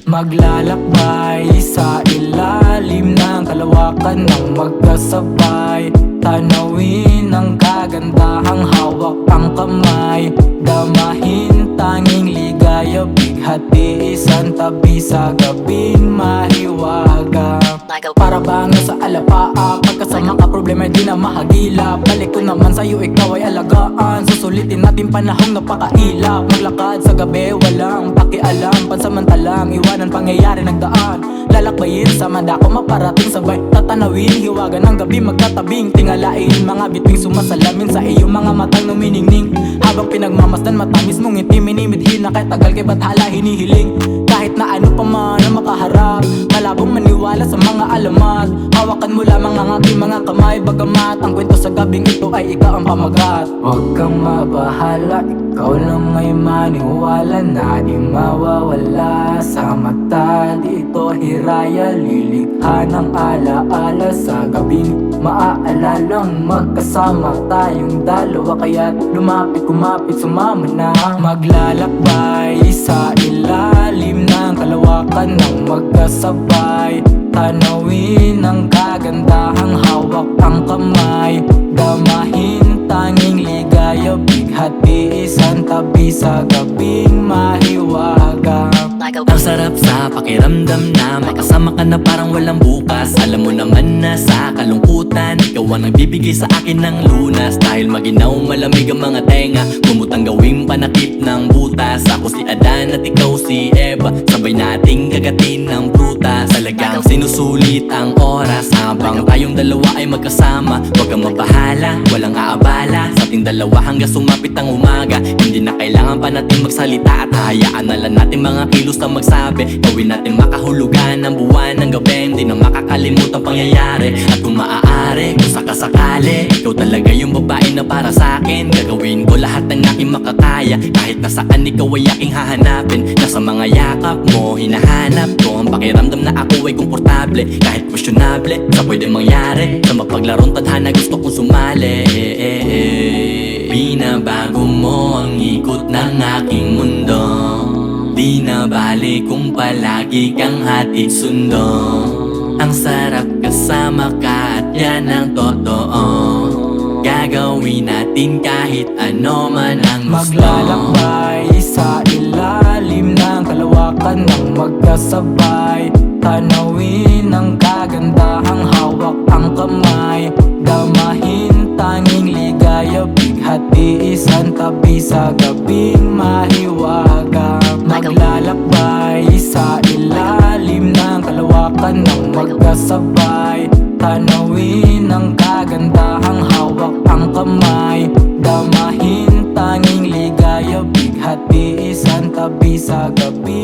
Maglalakbay sa ilalim ng kalawakan ng magkasabay. Tanawin ang kagandahang hawak ang kamay. Damahin tanging ligaya, bighati isang tabi sa gabing mahiwaga. Para bang nasa alapaa, pagkasama ka problema di na mahagila. Balik ko naman sa'yo, ikaw ay alagaan. Susulitin natin panahong napakailap. Maglakad sa gabi, walang pakialam. Pansamantalang iwanan pangyayari nagdaan. Lalakbayin sa madako, maparating sabay tatanawin. Hiwaga ng gabi magkatabing, tingalain mga bituing sumasalamin sa iyong mga matang numiningning. Habang pinagmamasdan matamis mong ngiti, minimidhin na kahit tagal kay bathala hinihiling. Kahit na ano pa man ang makaharap, malabong maniwala sa mga alamat. Hawakan mo lamang ang aking mga kamay, bagamat ang kwento sa gabing ito ay ikaw ang pamagat. Huwag kang mabahala, ikaw lang ay maniwala na di mawawala sa mata. Dito hiraya, lilikha ng alaala sa gabing maaalalang magkasama tayong dalawa. Kaya't lumapit, kumapit, sumama na. Maglalakbay sa ilalim ng kalawakan ng magkasabay. Tanawin ang kagandahang hawak ang kamay. Damahin tanging ligaya, bighati isang tabi sa gabing mahiwaga. Ang sarap sa pakiramdam na makasama ka na parang walang bukas. Alam mo naman na sa kalungkutan, ikaw ang nagbibigay sa akin ng lunas. Dahil maginaw malamig ang mga tenga, gumutang gawing panakip ng butas. Ako si Adan at ikaw si Eva, sabay nating gagatin ng prutas. Talagang sinusulit ang oras habang tayong dalawa ay magkasama. Huwag kang mabahala, walang aabala sa ating dalawa hanggang sumapit ang umaga. Hindi na kailangan pa natin magsalita at hayaan na lang natin mga kilos na magsabi. Gawin natin makahulugan ng buwan ng gabi, hindi na makakalimutan pangyayari. At kung maaari, kung sakasakali, ikaw talaga yung babae na para sa akin. Gagawin ko lahat ng aking makakaya, kahit nasaan ikaw ay aking hahanapin. Nasa mga yakap mo, hinahanap ko ang pakiramdam na ako ay komportable. Kahit questionable, sa pwedeng mangyari, sa mapaglarong tadhana gusto kong sumali. Binabago mo ang ikot ng aking mundo. Di na bali kung palagi kang hatid sundo. Ang sarap kasama ka at yan ang totoo. Gagawin natin kahit ano man ang gusto. Maglalakbay sa ilalim ng kalawakan ng magkasabay. Tanawin ang kagandahang hawak ang kamay. Damahin tanging ligaya, bighati isang tabi sa gabing mahiwaga. Maglalakbay sa ilalim ng kalawakan ng magkasabay. Tanawin ang kagandahang hawak ang kamay. Damahin tanging ligaya, bighati isang tabi sa gabi